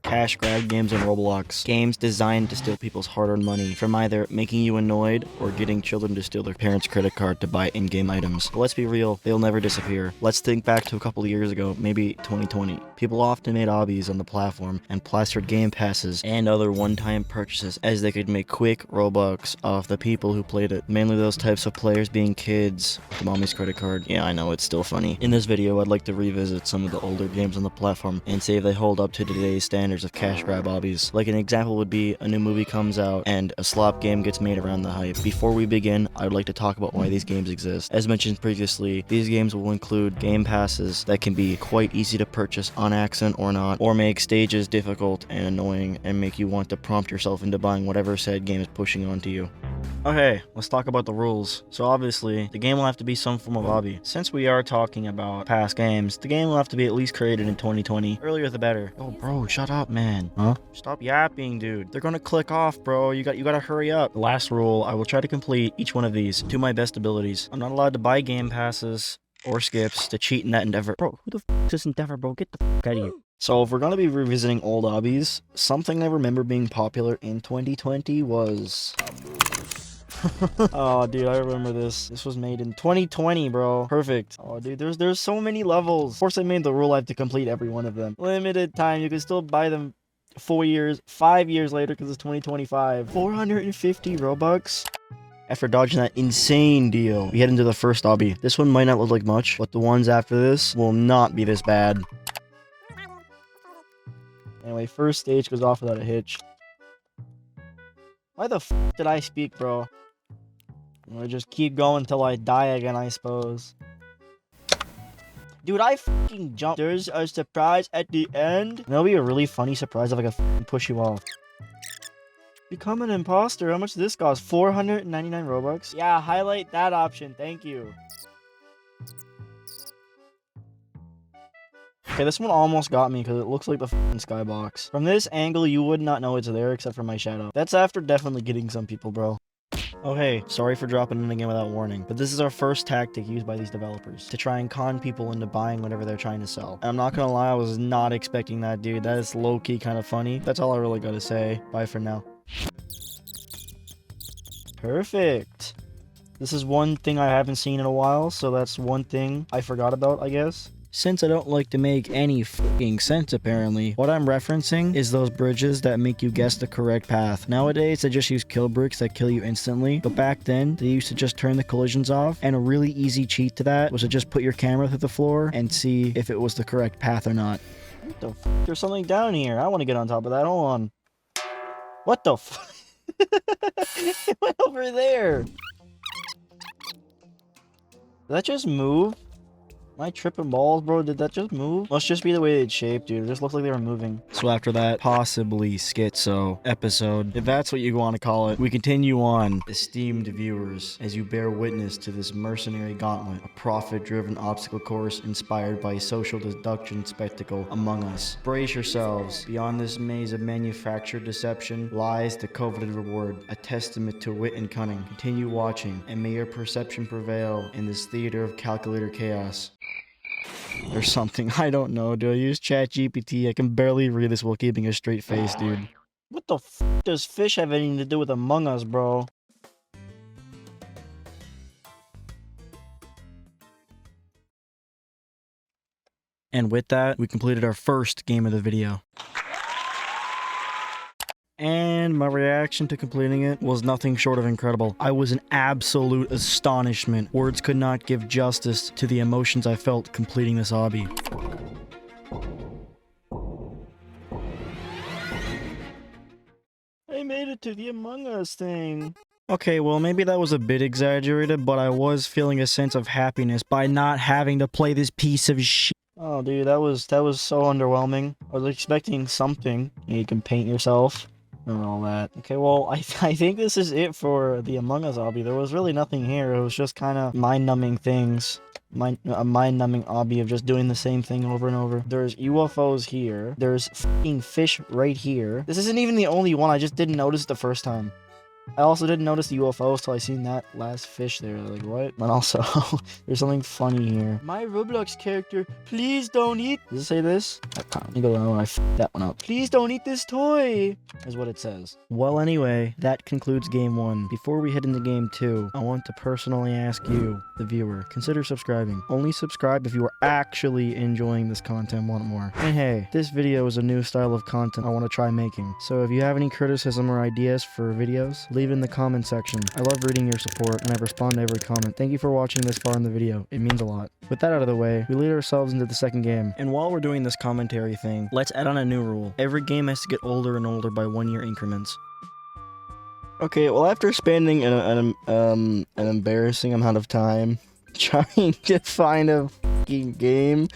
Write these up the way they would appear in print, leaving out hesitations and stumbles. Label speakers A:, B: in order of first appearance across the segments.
A: Cash grab games in Roblox. Games designed to steal people's hard-earned money from either making you annoyed or getting children to steal their parents' credit card to buy in-game items. But let's be real, they'll never disappear. Let's think back to a couple of years ago, maybe 2020. People often made obbies on the platform and plastered game passes and other one-time purchases as they could make quick Robux off the people who played it. Mainly those types of players being kids with mommy's credit card. Yeah, I know, it's still funny. In this video, I'd like to revisit some of the older games on the platform and see if they hold up to today's standards of cash grab obbies. Like an example would be a new movie comes out and a slop game gets made around the hype. Before we begin, I would like to talk about why these games exist. As mentioned previously, these games will include game passes that can be quite easy to purchase on accident or not, or make stages difficult and annoying and make you want to prompt yourself into buying whatever said game is pushing onto you. Okay, let's talk about the rules. So obviously, the game will have to be some form of obby. Since we are talking about past games, the game will have to be at least created in 2020. Earlier the better. Oh bro, shut up man. Huh? Stop yapping, dude. They're gonna click off, bro. You gotta hurry up. Last rule, I will try to complete each one of these to my best abilities. I'm not allowed to buy game passes or skips to cheat in that endeavor. Bro, who the f is this endeavor, bro? Get the f out of here. So if we're gonna be revisiting old obbies, something I remember being popular in 2020 was... Oh, dude, I remember this. This was made in 2020, bro. Perfect. Oh, dude, there's so many levels. Of course, I made the rule I have to complete every one of them. Limited time. You can still buy them 4 years, 5 years later because it's 2025. 450 Robux. After dodging that insane deal, we head into the first obby. This one might not look like much, but the ones after this will not be this bad. Anyway, first stage goes off without a hitch. Why the f did I speak, bro? I'll just keep going until I die again, I suppose. Dude, I fucking jumped. There's a surprise at the end. And that'll be a really funny surprise if I can push you off. Become an imposter. How much does this cost? 499 Robux? Yeah, highlight that option. Thank you. Okay, this one almost got me because it looks like the f***ing skybox. From this angle, you would not know it's there except for my shadow. That's after definitely getting some people, bro. Oh hey, sorry for dropping in again without warning, but this is our first tactic used by these developers to try and con people into buying whatever they're trying to sell. And I'm not gonna lie, I was not expecting that, dude. That is low-key kind of funny. That's all I really gotta say. Bye for now. Perfect. This is one thing I haven't seen in a while, so that's one thing I forgot about, I guess. Since I don't like to make any fucking sense apparently, what I'm referencing is those bridges that make you guess the correct path. Nowadays, they just use kill bricks that kill you instantly, but back then, they used to just turn the collisions off, and a really easy cheat to that was to just put your camera through the floor and see if it was the correct path or not. What the f? There's something down here. I want to get on top of that. Hold on. What the f? It went over there. Did that just move? Am I tripping balls, bro? Did that just move? Must just be the way it's shaped, dude. It just looked like they were moving. So after that, possibly schizo episode, if that's what you want to call it, we continue on, esteemed viewers, as you bear witness to this mercenary gauntlet, a profit-driven obstacle course inspired by social deduction spectacle Among Us. Brace yourselves. Beyond this maze of manufactured deception lies the coveted reward, a testament to wit and cunning. Continue watching, and may your perception prevail in this theater of calculator chaos. Or something. I don't know. Do I use ChatGPT? I can barely read this while keeping a straight face, dude. What the f does fish have anything to do with Among Us, bro? And with that, we completed our first game of the video. And my reaction to completing it was nothing short of incredible. I was in absolute astonishment. Words could not give justice to the emotions I felt completing this obby. I made it to the Among Us thing. Okay, well maybe that was a bit exaggerated, but I was feeling a sense of happiness by not having to play this piece of shit. Oh dude, that was so underwhelming. I was expecting something. You can paint yourself. And all that. Okay, well, I think this is it for the Among Us obby. There was really nothing here. It was just kind of mind-numbing things. A mind-numbing obby of just doing the same thing over and over. There's UFOs here. There's f***ing fish right here. This isn't even the only one. I just didn't notice it the first time. I also didn't notice the UFO till I seen that last fish there. Like, what? And also, there's something funny here. My Roblox character, please don't eat. Does it say this? Let me go down. I f***ed that one up. Please don't eat this toy, is what it says. Well, anyway, that concludes game 1. Before we head into game 2, I want to personally ask you, the viewer, consider subscribing. Only subscribe if you are actually enjoying this content, want more. And hey, this video is a new style of content I want to try making. So if you have any criticism or ideas for videos, leave it in the comment section. I love reading your support and I respond to every comment. Thank you for watching this far in the video. It means a lot. With that out of the way, we lead ourselves into the second game. And while we're doing this commentary thing, let's add on a new rule. Every game has to get older and older by 1 year increments. Okay, well, after spending an embarrassing amount of time trying to find a fucking game,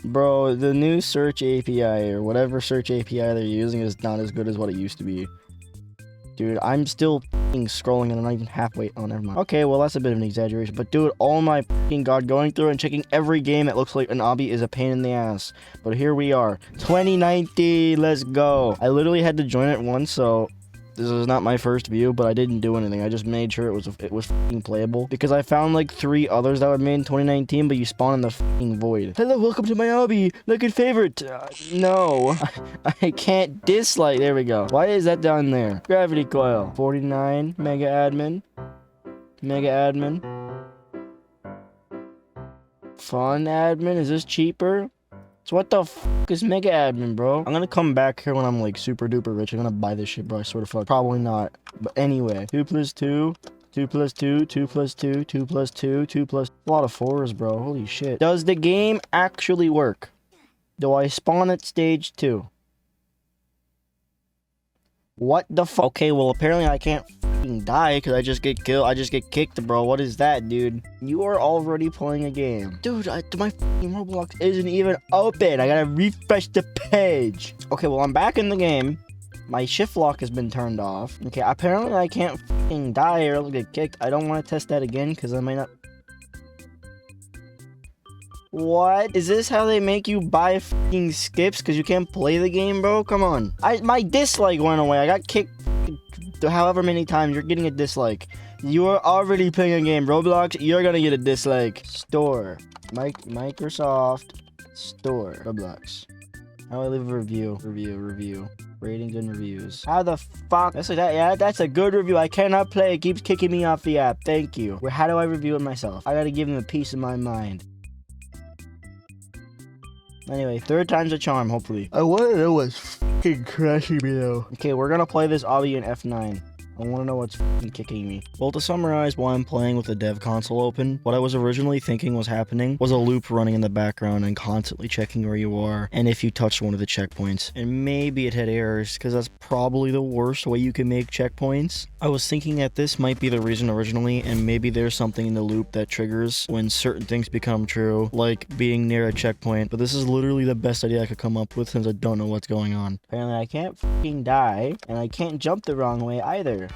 A: bro, the new search API or whatever search API they're using is not as good as what it used to be. Dude, I'm still scrolling and I'm not even halfway. Oh, never mind. Okay, well, that's a bit of an exaggeration. But dude, oh my god, going through and checking every game that looks like an obby is a pain in the ass. But here we are. 2019, let's go. I literally had to join it once, so this is not my first view, but I didn't do anything. I just made sure it was f***ing playable. Because I found like 3 others that were made in 2019, but you spawn in the f***ing void. Hello, welcome to my hobby. Like and favorite. No. I can't dislike. There we go. Why is that down there? Gravity coil. 49. Mega admin. Mega admin. Fun admin. Is this cheaper? So what the f*** is Mega Admin, bro? I'm gonna come back here when I'm like super duper rich. I'm gonna buy this shit, bro. I swear to fuck. Probably not. But anyway. 2 plus 2. 2 plus 2. 2 plus 2. 2 plus 2. 2 plus... A lot of 4s, bro. Holy shit. Does the game actually work? Do I spawn at stage 2? What the fuck? Okay, well, apparently I can't f***ing die because I just get killed. I just get kicked, bro. What is that, dude? You are already playing a game. Dude, my f***ing Roblox isn't even open. I gotta refresh the page. Okay, well, I'm back in the game. My shift lock has been turned off. Okay, apparently I can't f***ing die or else get kicked. I don't want to test that again because I might not... What? Is this how they make you buy f***ing skips because you can't play the game, bro? Come on. My dislike went away. I got kicked however many times. You're getting a dislike. You are already playing a game. Roblox, you're gonna get a dislike. Store. Microsoft Store. Roblox. How do I leave a review? Review. Ratings and reviews. How the fuck? That's like that. Yeah, that's a good review. I cannot play. It keeps kicking me off the app. Thank you. How do I review it myself? I gotta give them a piece of my mind. Anyway, 3rd time's a charm, hopefully. I want to know what's f***ing crashing me, though. Okay, we're gonna play this obby in F9. I want to know what's f***ing kicking me. Well, to summarize why I'm playing with the dev console open, what I was originally thinking was happening was a loop running in the background and constantly checking where you are and if you touched one of the checkpoints. And maybe it had errors, because that's probably the worst way you can make checkpoints. I was thinking that this might be the reason originally, and maybe there's something in the loop that triggers when certain things become true, like being near a checkpoint, but this is literally the best idea I could come up with since I don't know what's going on. Apparently I can't f***ing die, and I can't jump the wrong way either.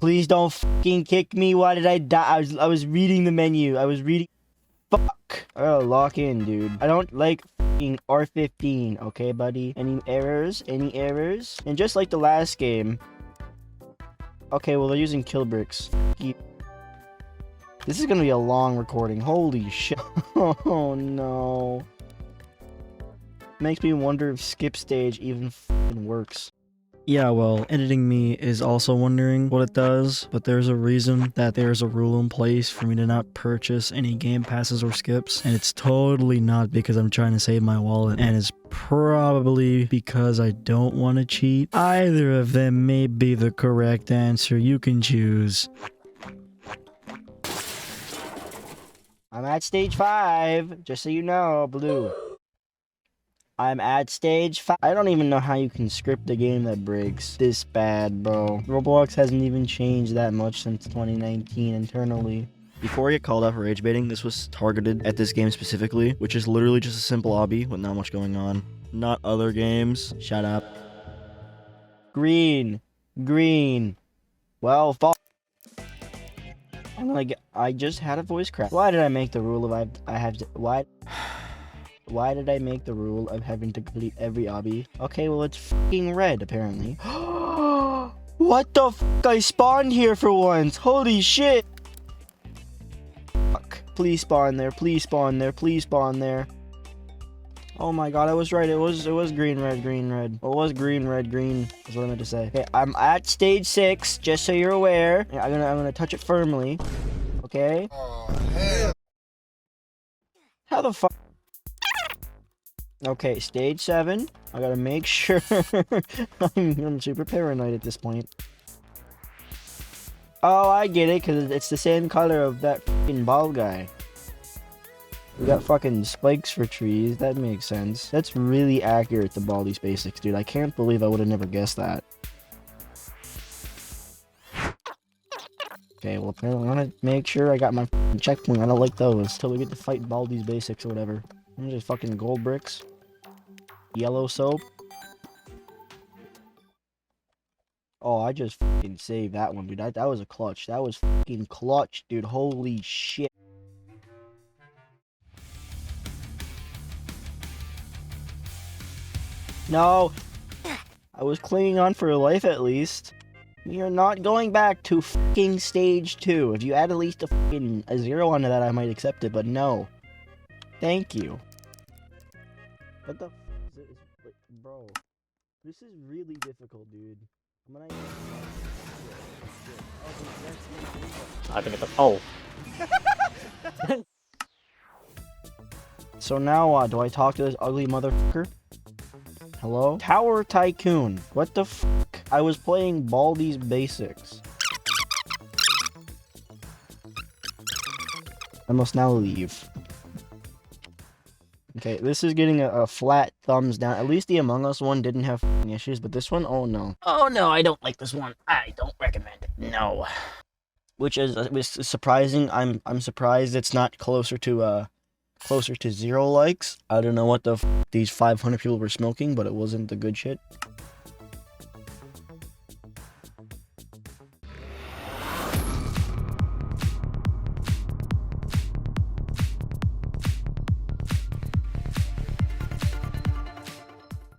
A: Please don't f***ing kick me. Why did I die? I was reading the menu. I was reading. Fuck. I gotta lock in, dude. I don't like f***ing R15. Okay, buddy? Any errors? Any errors? And just like the last game. Okay, well, they're using kill bricks. This is gonna be a long recording. Holy shit. Oh, no. Makes me wonder if skip stage even f***ing works. Yeah, well, editing me is also wondering what it does, but there's a reason that there's a rule in place for me to not purchase any game passes or skips, and it's totally not because I'm trying to save my wallet, and it's probably because I don't want to cheat. Either of them may be the correct answer. You can choose. I'm at stage 5, just so you know, blue. I'm at stage 5. I don't even know how you can script a game that breaks this bad, bro. Roblox hasn't even changed that much since 2019 internally. Before I get called out for rage baiting, this was targeted at this game specifically, which is literally just a simple obby with not much going on. Not other games. Shut up. Green. Green. Well, fuck. I'm like, I just had a voice crack. Why did I make the rule of I have to... Why did I make the rule of having to complete every obby? Okay, well, it's fucking red, apparently. What the f? I spawned here for once. Holy shit. Fuck. Please spawn there. Please spawn there. Please spawn there. Oh my god, I was right. It was green, red, green, red. Well, it was green, red, green. That's what I meant to say. Okay, I'm at stage 6, just so you're aware. I'm gonna touch it firmly. Okay.
B: Oh, hell.
A: How the fuck? Okay, stage 7. I gotta make sure. I'm super paranoid at this point. Oh, I get it, because it's the same color of that fucking bald guy. We got fucking spikes for trees. That makes sense. That's really accurate to Baldi's Basics, dude. I can't believe I would have never guessed that. Okay, well, apparently I want to make sure I got my checkpoint. I don't like those. Till we get to fight Baldi's Basics or whatever. I'm just fucking gold bricks. Yellow soap. Oh, I just fucking saved that one, dude. That was a clutch. That was fucking clutch, dude. Holy shit. No. I was clinging on for life at least. You're not going back to fucking stage 2. If you add at least a 0 onto that, I might accept it, but no. Thank you. What the f is it? Like, bro. This is really difficult, dude.
C: I think it's a oh.
A: So now, do I talk to this ugly motherfucker? Hello? Tower Tycoon. What the fuck? I was playing Baldi's Basics. I must now leave. Okay, this is getting a flat thumbs down. At least the Among Us one didn't have issues, but this one, oh no. Oh no, I don't like this one. I don't recommend it. No. Which is was surprising. I'm surprised it's not closer to 0 likes. I don't know what the f these 500 people were smoking, but it wasn't the good shit.